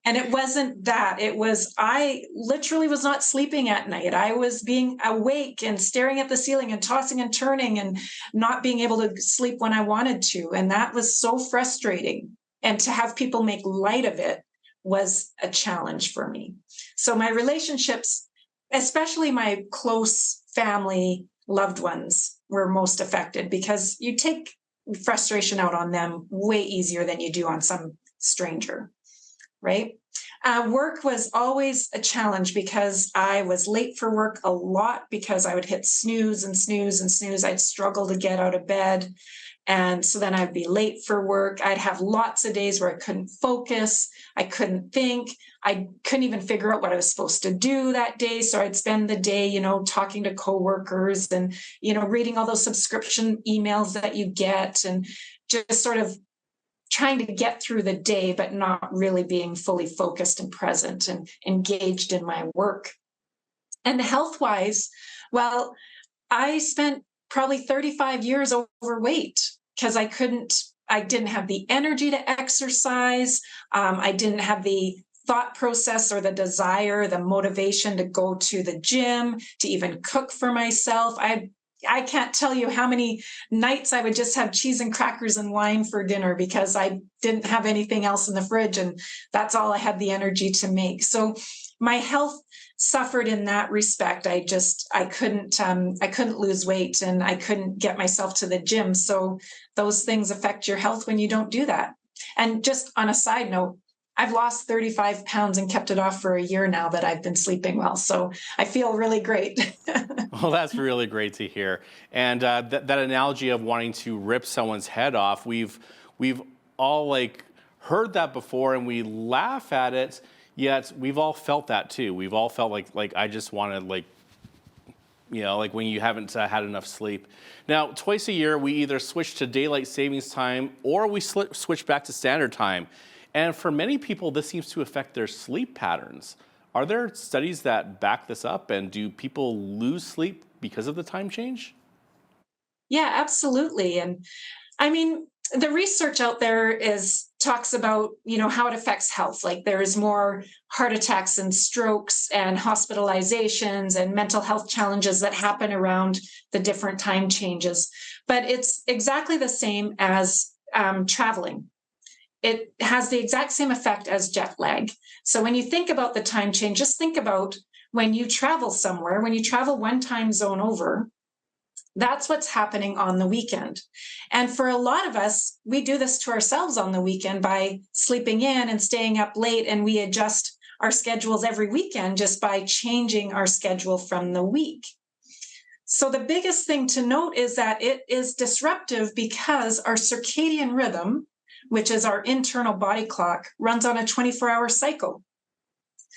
Speaker 17: And it wasn't that. It was, I literally was not sleeping at night. I was being awake and staring at the ceiling and tossing and turning and not being able to sleep when I wanted to. And that was so frustrating. And to have people make light of it was a challenge for me. So my relationships, especially my close family, loved ones, were most affected because you take frustration out on them way easier than you do on some stranger. Right? Work was always a challenge because I was late for work a lot because I would hit snooze and snooze and snooze. I'd struggle to get out of bed. And so then I'd be late for work. I'd have lots of days where I couldn't focus. I couldn't think. I couldn't even figure out what I was supposed to do that day. So I'd spend the day, you know, talking to coworkers and, you know, reading all those subscription emails that you get and just sort of trying to get through the day, but not really being fully focused and present and engaged in my work. And health-wise, well, I spent probably 35 years overweight because I couldn't I didn't have the energy to exercise. I didn't have the thought process or the desire, the motivation to go to the gym, to even cook for myself. I can't tell you how many nights I would just have cheese and crackers and wine for dinner because I didn't have anything else in the fridge, and that's all I had the energy to make. So my health suffered in that respect. I couldn't lose weight, and I couldn't get myself to the gym. So those things affect your health when you don't do that. And just on a side note, I've lost 35 pounds and kept it off for a year now that I've been sleeping well. So I feel really great.
Speaker 12: Well, that's really great to hear. And that analogy of wanting to rip someone's head off, we've all like heard that before, and we laugh at it. Yet we've all felt that too. We've all felt like I just want to, like, you know, like when you haven't had enough sleep. Now, twice a year, we either switch to daylight savings time or we switch back to standard time. And for many people, this seems to affect their sleep patterns. Are there studies that back this up, and do people lose sleep because of the time change?
Speaker 17: Yeah, absolutely. And I mean, the research out there talks about, how it affects health. Like there's more heart attacks and strokes and hospitalizations and mental health challenges that happen around the different time changes. But it's exactly the same as traveling. It has the exact same effect as jet lag. So when you think about the time change, just think about when you travel somewhere, when you travel one time zone over, that's what's happening on the weekend. And for a lot of us, we do this to ourselves on the weekend by sleeping in and staying up late, and we adjust our schedules every weekend just by changing our schedule from the week. So the biggest thing to note is that it is disruptive because our circadian rhythm, which is our internal body clock, runs on a 24-hour cycle.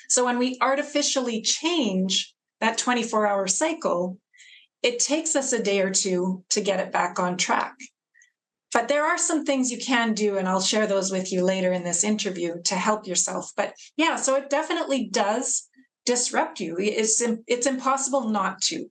Speaker 17: So when we artificially change that 24-hour cycle, it takes us a day or two to get it back on track. But there are some things you can do, and I'll share those with you later in this interview to help yourself. But yeah, so it definitely does disrupt you. It's impossible not to,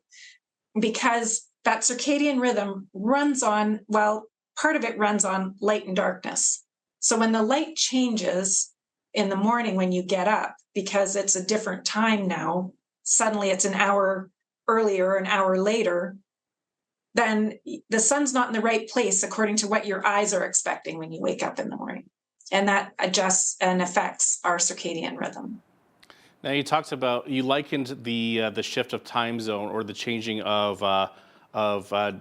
Speaker 17: because that circadian rhythm runs on, well, part of it runs on light and darkness. So when the light changes in the morning when you get up, because it's a different time now, suddenly it's an hour earlier, an hour later, then the sun's not in the right place according to what your eyes are expecting when you wake up in the morning. And that adjusts and affects our circadian rhythm.
Speaker 12: Now you likened the shift of time zone, or the changing of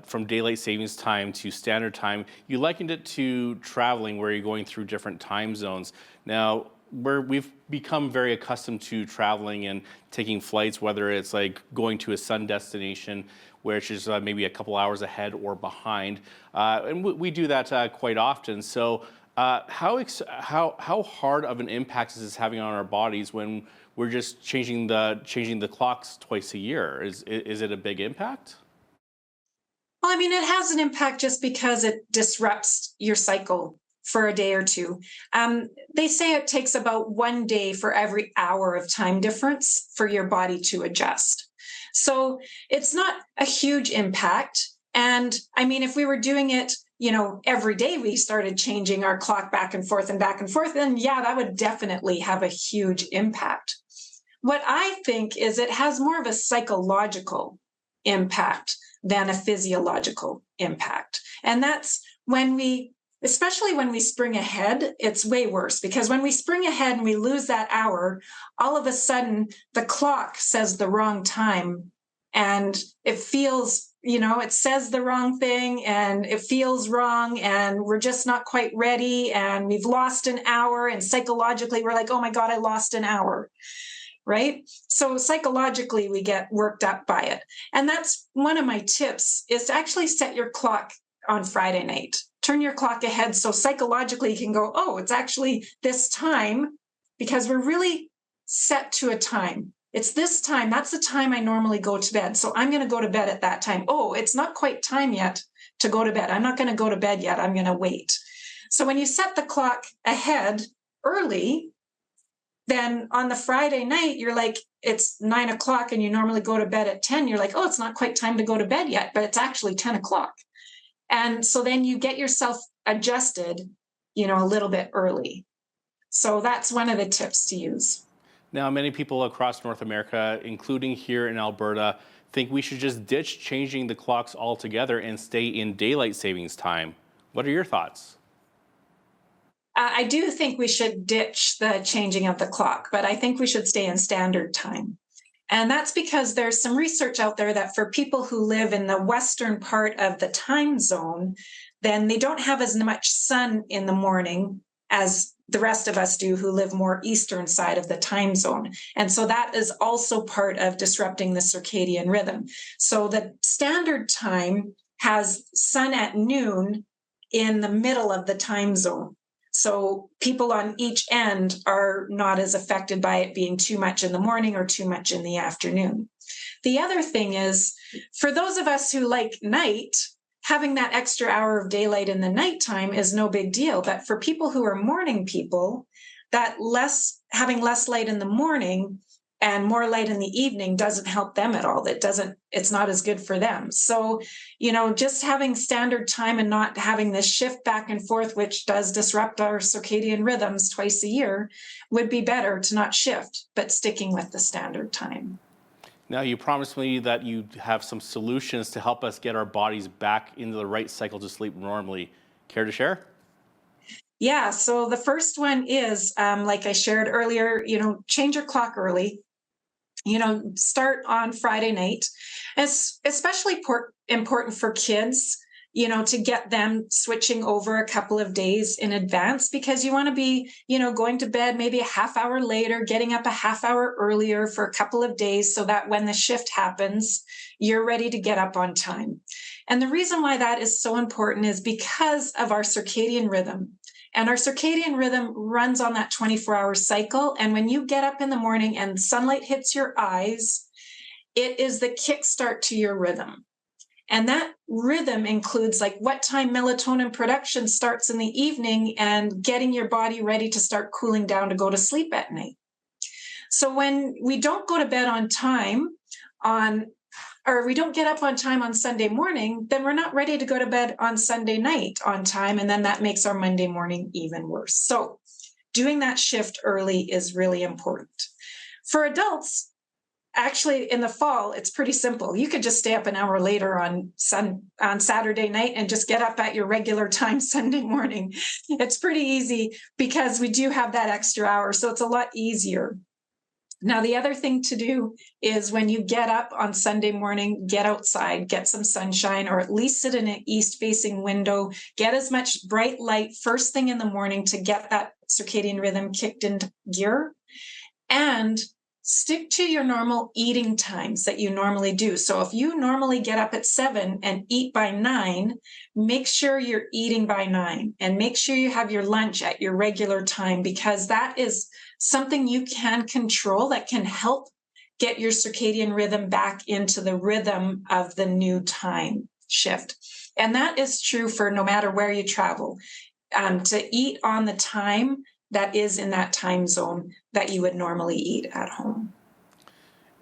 Speaker 12: from daylight savings time to standard time. You likened it to traveling, where you're going through different time zones. Now, we've become very accustomed to traveling and taking flights, whether it's like going to a sun destination, which is maybe a couple hours ahead or behind, and we do that quite often. So, how hard of an impact is this having on our bodies when we're just changing the clocks twice a year? Is it a big impact?
Speaker 17: Well, I mean, it has an impact just because it disrupts your cycle for a day or two. They say it takes about 1 day for every hour of time difference for your body to adjust. So it's not a huge impact. And I mean, if we were doing it, every day we started changing our clock back and forth, then yeah, that would definitely have a huge impact. What I think is it has more of a psychological impact than a physiological impact. And that's especially when we spring ahead, it's way worse, because when we spring ahead and we lose that hour, all of a sudden the clock says the wrong time, and it feels, it says the wrong thing, and it feels wrong, and we're just not quite ready, and we've lost an hour, and psychologically we're like, oh my God, I lost an hour. Right? So psychologically, we get worked up by it. And that's one of my tips, is to actually set your clock on Friday night. Turn your clock ahead so psychologically you can go, oh, it's actually this time, because we're really set to a time. It's this time. That's the time I normally go to bed. So I'm going to go to bed at that time. Oh, it's not quite time yet to go to bed. I'm not going to go to bed yet. I'm going to wait. So when you set the clock ahead early, then on the Friday night, you're like, it's 9 o'clock and you normally go to bed at 10. You're like, oh, it's not quite time to go to bed yet, but it's actually 10 o'clock. And so then you get yourself adjusted, a little bit early. So that's one of the tips to use.
Speaker 12: Now, many people across North America, including here in Alberta, think we should just ditch changing the clocks altogether and stay in daylight savings time. What are your thoughts?
Speaker 17: I do think we should ditch the changing of the clock, but I think we should stay in standard time. And that's because there's some research out there that for people who live in the western part of the time zone, then they don't have as much sun in the morning as the rest of us do who live more eastern side of the time zone. And so that is also part of disrupting the circadian rhythm. So the standard time has sun at noon in the middle of the time zone. So people on each end are not as affected by it being too much in the morning or too much in the afternoon. The other thing is, for those of us who like night, having that extra hour of daylight in the nighttime is no big deal. But for people who are morning people, that having less light in the morning and more light in the evening doesn't help them at all. It's not as good for them. So, just having standard time and not having this shift back and forth, which does disrupt our circadian rhythms twice a year, would be better to not shift, but sticking with the standard time.
Speaker 12: Now, you promised me that you have some solutions to help us get our bodies back into the right cycle to sleep normally. Care to share?
Speaker 17: Yeah, so the first one is, like I shared earlier, change your clock early. Start on Friday night. It's especially important for kids, to get them switching over a couple of days in advance, because you want to be, going to bed maybe a half hour later, getting up a half hour earlier for a couple of days so that when the shift happens, you're ready to get up on time. And the reason why that is so important is because of our circadian rhythm. And our circadian rhythm runs on that 24-hour cycle. And when you get up in the morning and sunlight hits your eyes, it is the kickstart to your rhythm. And that rhythm includes like what time melatonin production starts in the evening and getting your body ready to start cooling down to go to sleep at night. So when we don't go to bed on time or we don't get up on time on Sunday morning, then we're not ready to go to bed on Sunday night on time. And then that makes our Monday morning even worse. So doing that shift early is really important. For adults, actually in the fall, it's pretty simple. You could just stay up an hour later on Saturday night and just get up at your regular time Sunday morning. It's pretty easy because we do have that extra hour. So it's a lot easier. Now, the other thing to do is when you get up on Sunday morning, get outside, get some sunshine, or at least sit in an east-facing window, get as much bright light first thing in the morning to get that circadian rhythm kicked into gear, and stick to your normal eating times that you normally do. So if you normally get up at 7 and eat by 9, make sure you're eating by 9 and make sure you have your lunch at your regular time, because that is something you can control that can help get your circadian rhythm back into the rhythm of the new time shift. And that is true for no matter where you travel, to eat on the time that is in that time zone that you would normally eat at home.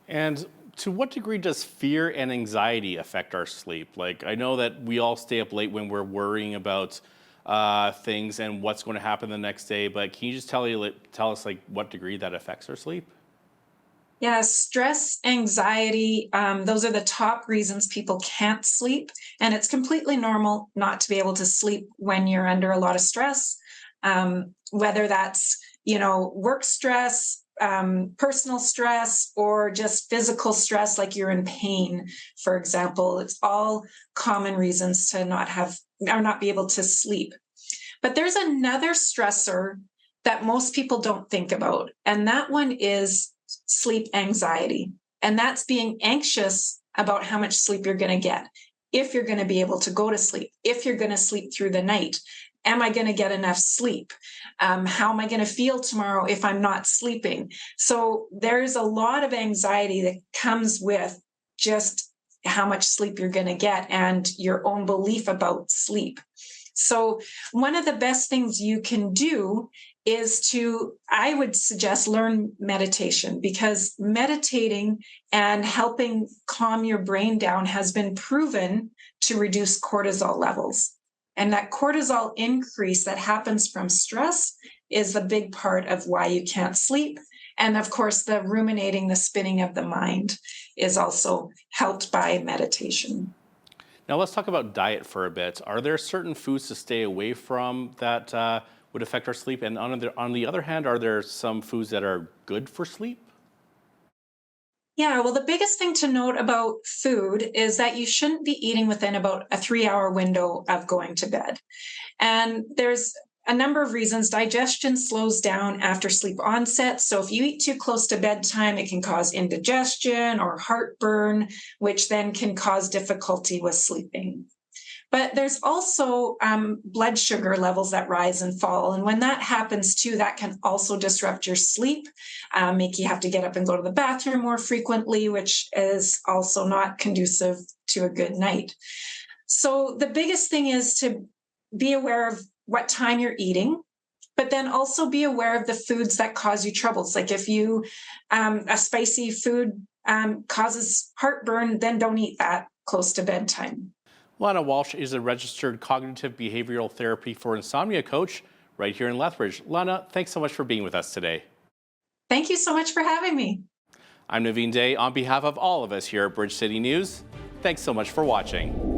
Speaker 12: And to what degree does fear and anxiety affect our sleep? Like, I know that we all stay up late when we're worrying about things and what's going to happen the next day, but can you just tell us like what degree that affects our sleep?
Speaker 17: Yeah, stress, anxiety, those are the top reasons people can't sleep. And it's completely normal not to be able to sleep when you're under a lot of stress. Whether that's, work stress, personal stress, or just physical stress, like you're in pain, for example. It's all common reasons to not be able to sleep. But there's another stressor that most people don't think about, and that one is sleep anxiety. And that's being anxious about how much sleep you're going to get, if you're going to be able to go to sleep, if you're going to sleep through the night. Am I going to get enough sleep? How am I going to feel tomorrow if I'm not sleeping? So there's a lot of anxiety that comes with just how much sleep you're going to get and your own belief about sleep. So one of the best things you can do is I would suggest learn meditation, because meditating and helping calm your brain down has been proven to reduce cortisol levels. And that cortisol increase that happens from stress is the big part of why you can't sleep. And of course, the ruminating, the spinning of the mind is also helped by meditation.
Speaker 12: Now let's talk about diet for a bit. Are there certain foods to stay away from that would affect our sleep? And on the other hand, are there some foods that are good for sleep?
Speaker 17: Yeah, well, the biggest thing to note about food is that you shouldn't be eating within about a 3-hour window of going to bed. And there's a number of reasons. Digestion slows down after sleep onset. So if you eat too close to bedtime, it can cause indigestion or heartburn, which then can cause difficulty with sleeping. But there's also blood sugar levels that rise and fall. And when that happens too, that can also disrupt your sleep, make you have to get up and go to the bathroom more frequently, which is also not conducive to a good night. So the biggest thing is to be aware of what time you're eating, but then also be aware of the foods that cause you troubles. Like if you, a spicy food causes heartburn, then don't eat that close to bedtime.
Speaker 12: Lana Walsh is a registered cognitive behavioral therapy for insomnia coach right here in Lethbridge. Lana, thanks so much for being with us today.
Speaker 17: Thank you so much for having me.
Speaker 12: I'm Naveen Day on behalf of all of us here at Bridge City News. Thanks so much for watching.